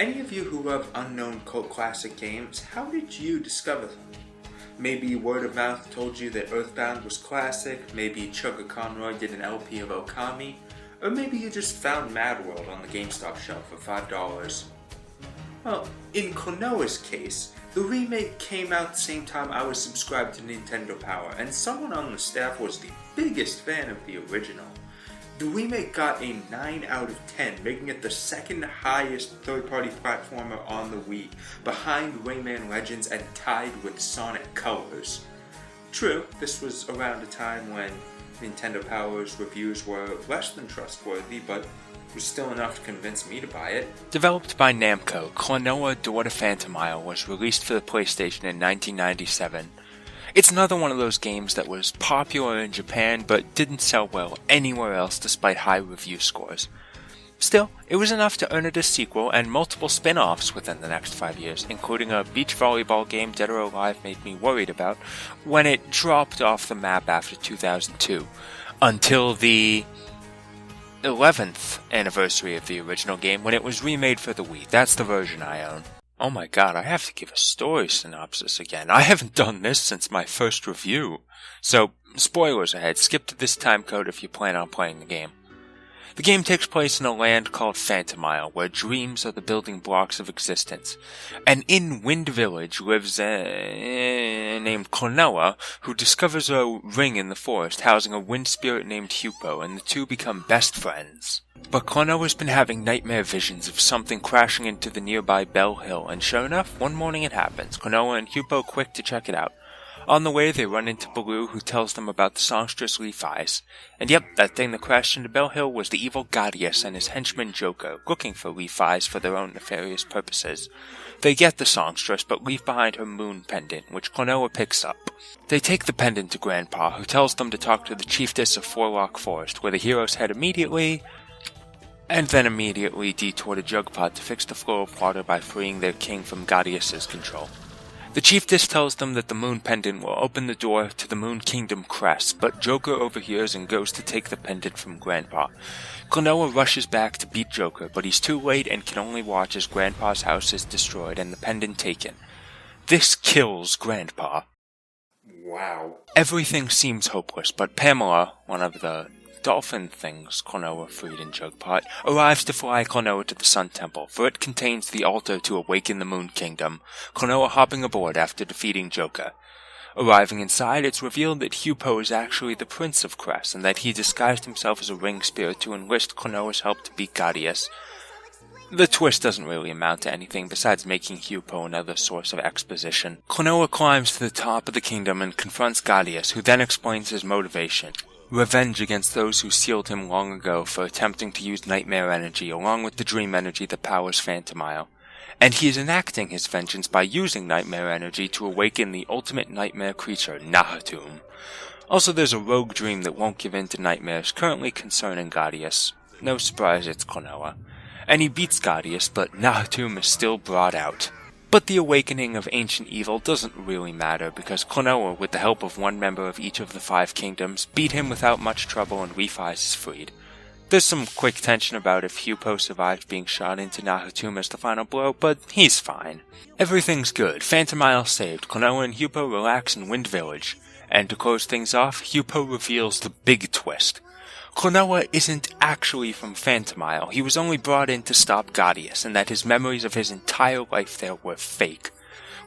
Any of you who love unknown cult classic games, how did you discover them? Maybe word of mouth told you that Earthbound was classic, maybe Chugga Conroy did an LP of Okami, or maybe you just found Mad World on the GameStop shelf for $5. Well, in Klonoa's case, the remake came out the same time I was subscribed to Nintendo Power, and someone on the staff was the biggest fan of the original. The remake got a 9 out of 10, making it the second highest third-party platformer on the Wii, behind Rayman Legends and tied with Sonic Colors. True, this was around a time when Nintendo Power's reviews were less than trustworthy, but it was still enough to convince me to buy it. Developed by Namco, Klonoa Door to Phantomile was released for the PlayStation in 1997. It's another one of those games that was popular in Japan but didn't sell well anywhere else despite high review scores. Still, it was enough to earn it a sequel and multiple spin-offs within the next 5 years, including a beach volleyball game Dead or Alive made me worried about when it dropped off the map after 2002, until the 11th anniversary of the original game when it was remade for the Wii. That's the version I own. Oh my god, I have to give a story synopsis again. I haven't done this since my first review. So, spoilers ahead, skip to this time code if you plan on playing the game. The game takes place in a land called Phantomile, where dreams are the building blocks of existence. And in Wind Village lives a named Klonoa, who discovers a ring in the forest housing a wind spirit named Hupo, and the two become best friends. But Klonoa's been having nightmare visions of something crashing into the nearby Bell Hill, and sure enough, one morning it happens. Klonoa and Hupo quick to check it out. On the way, they run into Baloo, who tells them about the songstress Leaf Eyes. And yep, that thing that crashed into Bell Hill was the evil Gaudius and his henchman Joker, looking for Leaf Eyes for their own nefarious purposes. They get the songstress, but leave behind her moon pendant, which Klonoa picks up. They take the pendant to Grandpa, who tells them to talk to the chiefess of Fourlock Forest, where the heroes head immediately, and then immediately detour to Jugpot to fix the flow of water by freeing their king from Gaudius's control. The chiefess tells them that the moon pendant will open the door to the Moon Kingdom crest, but Joker overhears and goes to take the pendant from Grandpa. Klonoa rushes back to beat Joker, but he's too late and can only watch as Grandpa's house is destroyed and the pendant taken. This kills Grandpa. Wow. Everything seems hopeless, but Pamela, one of the dolphin things Klonoa freed in Jugpot, arrives to fly Klonoa to the Sun Temple, for it contains the altar to awaken the Moon Kingdom, Klonoa hopping aboard after defeating Joker. Arriving inside, it's revealed that Hupo is actually the Prince of Crest, and that he disguised himself as a ring spirit to enlist Klonoa's help to beat Gaudius. The twist doesn't really amount to anything besides making Hupo another source of exposition. Klonoa climbs to the top of the kingdom and confronts Gaudius, who then explains his motivation. Revenge against those who sealed him long ago for attempting to use nightmare energy along with the dream energy that powers Phantomile. And he is enacting his vengeance by using nightmare energy to awaken the ultimate nightmare creature, Nahatum. Also, there's a rogue dream that won't give in to nightmares currently concerning Gaudius. No surprise, it's Klonoa. And he beats Gaudius, but Nahatum is still brought out. But the awakening of ancient evil doesn't really matter, because Klonoa, with the help of one member of each of the 5 kingdoms, beat him without much trouble and Leaf Eyes is freed. There's some quick tension about if Hupo survived being shot into Nahatum as the final blow, but he's fine. Everything's good, Phantomile saved, Klonoa and Hupo relax in Wind Village. And to close things off, Hupo reveals the big twist. Klonoa isn't actually from Phantomile. He was only brought in to stop Gaudius, and that his memories of his entire life there were fake.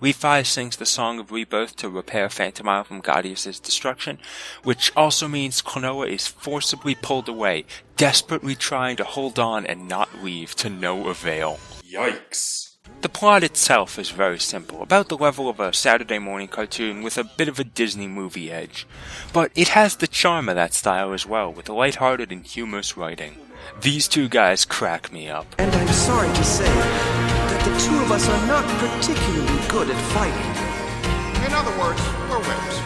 Leaf Eyes sings the Song of Rebirth to repair Phantomile from Gaudius' destruction, which also means Klonoa is forcibly pulled away, desperately trying to hold on and not leave, to no avail. Yikes. The plot itself is very simple, about the level of a Saturday morning cartoon with a bit of a Disney movie edge. But it has the charm of that style as well, with lighthearted and humorous writing. These two guys crack me up. And I'm sorry to say that the two of us are not particularly good at fighting. In other words, we're wimps.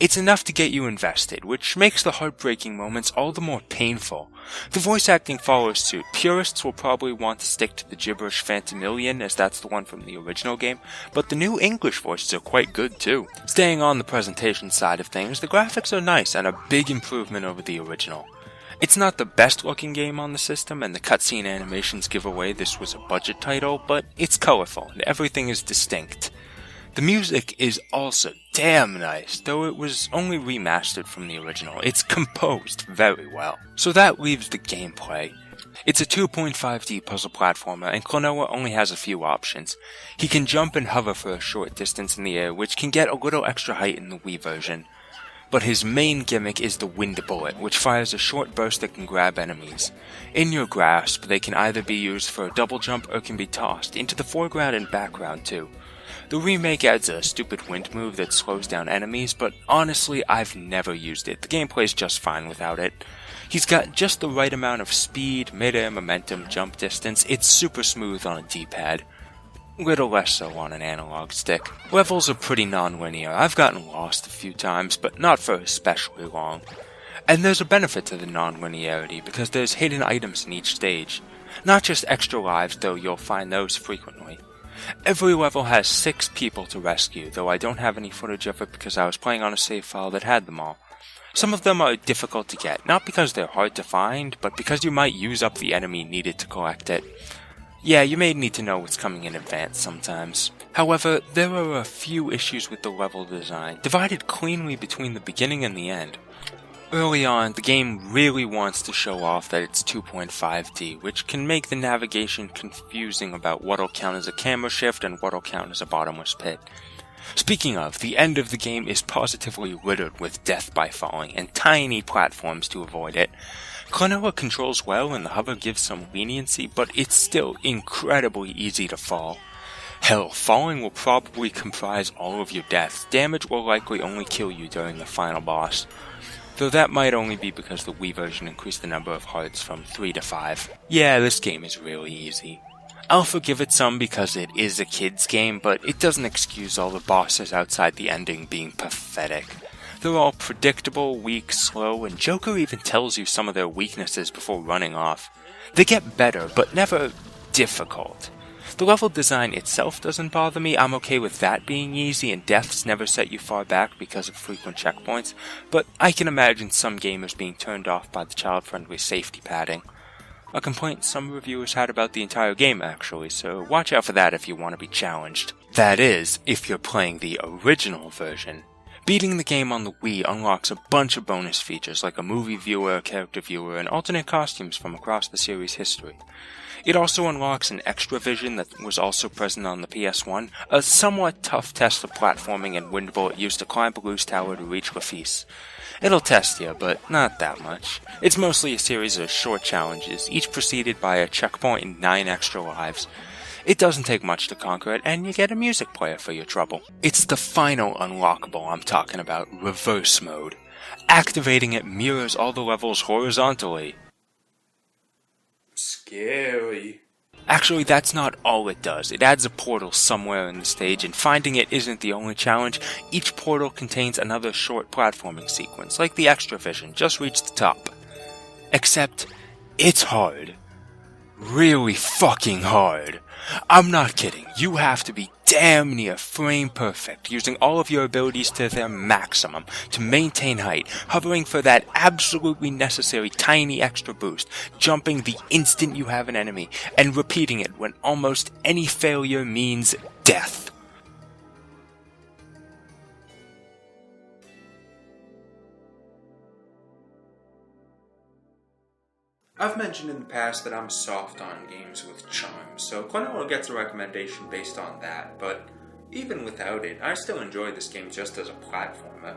It's enough to get you invested, which makes the heartbreaking moments all the more painful. The voice acting follows suit. Purists will probably want to stick to the gibberish Phantomilian, as that's the one from the original game, but the new English voices are quite good too. Staying on the presentation side of things, the graphics are nice and a big improvement over the original. It's not the best looking game on the system, and the cutscene animations give away this was a budget title, but it's colorful and everything is distinct. The music is also damn nice, though it was only remastered from the original. It's composed very well. So that leaves the gameplay. It's a 2.5D puzzle platformer, and Klonoa only has a few options. He can jump and hover for a short distance in the air, which can get a little extra height in the Wii version. But his main gimmick is the wind bullet, which fires a short burst that can grab enemies. In your grasp, they can either be used for a double jump or can be tossed into the foreground and background too. The remake adds a stupid wind move that slows down enemies, but honestly, I've never used it. The gameplay's just fine without it. He's got just the right amount of speed, mid-air momentum, jump distance. It's super smooth on a D-pad. Little less so on an analog stick. Levels are pretty non-linear. I've gotten lost a few times, but not for especially long. And there's a benefit to the non-linearity, because there's hidden items in each stage. Not just extra lives, though you'll find those frequently. Every level has 6 people to rescue, though I don't have any footage of it because I was playing on a save file that had them all. Some of them are difficult to get, not because they're hard to find, but because you might use up the enemy needed to collect it. Yeah, you may need to know what's coming in advance sometimes. However, there are a few issues with the level design, divided cleanly between the beginning and the end. Early on, the game really wants to show off that it's 2.5D, which can make the navigation confusing about what'll count as a camera shift and what'll count as a bottomless pit. Speaking of, the end of the game is positively littered with death by falling and tiny platforms to avoid it. Klonoa controls well and the hover gives some leniency, but it's still incredibly easy to fall. Hell, falling will probably comprise all of your deaths. Damage will likely only kill you during the final boss. Though that might only be because the Wii version increased the number of hearts from 3 to 5. Yeah, this game is really easy. I'll forgive it some because it is a kid's game, but it doesn't excuse all the bosses outside the ending being pathetic. They're all predictable, weak, slow, and Joker even tells you some of their weaknesses before running off. They get better, but never difficult. The level design itself doesn't bother me. I'm okay with that being easy, and deaths never set you far back because of frequent checkpoints, but I can imagine some gamers being turned off by the child-friendly safety padding. A complaint some reviewers had about the entire game, actually, so watch out for that if you want to be challenged. That is, if you're playing the original version. Beating the game on the Wii unlocks a bunch of bonus features like a movie viewer, character viewer, and alternate costumes from across the series' history. It also unlocks an extra vision that was also present on the PS1, a somewhat tough test of platforming and wind bullet used to climb a loose tower to reach Lafice. It'll test you, but not that much. It's mostly a series of short challenges, each preceded by a checkpoint and 9 extra lives. It doesn't take much to conquer it, and you get a music player for your trouble. It's the final unlockable I'm talking about, reverse mode. Activating it mirrors all the levels horizontally. Scary. Actually, that's not all it does. It adds a portal somewhere in the stage, and finding it isn't the only challenge. Each portal contains another short platforming sequence, like the extra vision, just reach the top. Except, it's hard. Really fucking hard. I'm not kidding. You have to be damn near frame perfect, using all of your abilities to their maximum to maintain height, hovering for that absolutely necessary tiny extra boost, jumping the instant you have an enemy, and repeating it when almost any failure means death. I've mentioned in the past that I'm soft on games with charm, so Klonoa gets a recommendation based on that, but even without it, I still enjoy this game just as a platformer.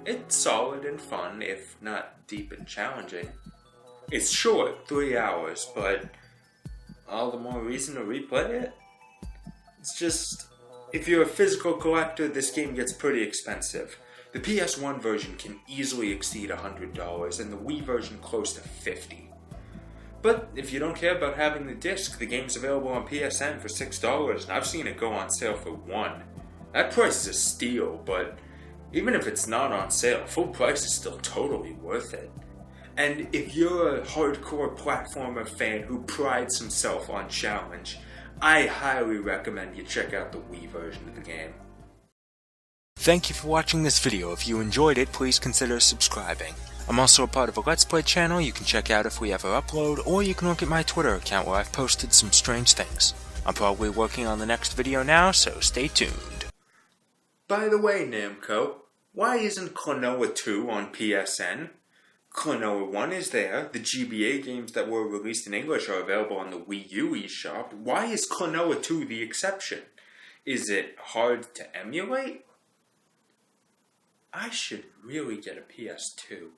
It's solid and fun, if not deep and challenging. It's short, 3 hours, but all the more reason to replay it. It's just, if you're a physical collector, this game gets pretty expensive. The PS1 version can easily exceed $100, and the Wii version close to $50. But if you don't care about having the disc, the game's available on PSN for $6, and I've seen it go on sale for $1. That price is a steal, but even if it's not on sale, full price is still totally worth it. And if you're a hardcore platformer fan who prides himself on challenge, I highly recommend you check out the Wii version of the game. Thank you for watching this video. If you enjoyed it, please consider subscribing. I'm also a part of a Let's Play channel you can check out if we ever upload, or you can look at my Twitter account where I've posted some strange things. I'm probably working on the next video now, so stay tuned. By the way, Namco, why isn't Klonoa 2 on PSN? Klonoa 1 is there. The GBA games that were released in English are available on the Wii U eShop. Why is Klonoa 2 the exception? Is it hard to emulate? I should really get a PS2.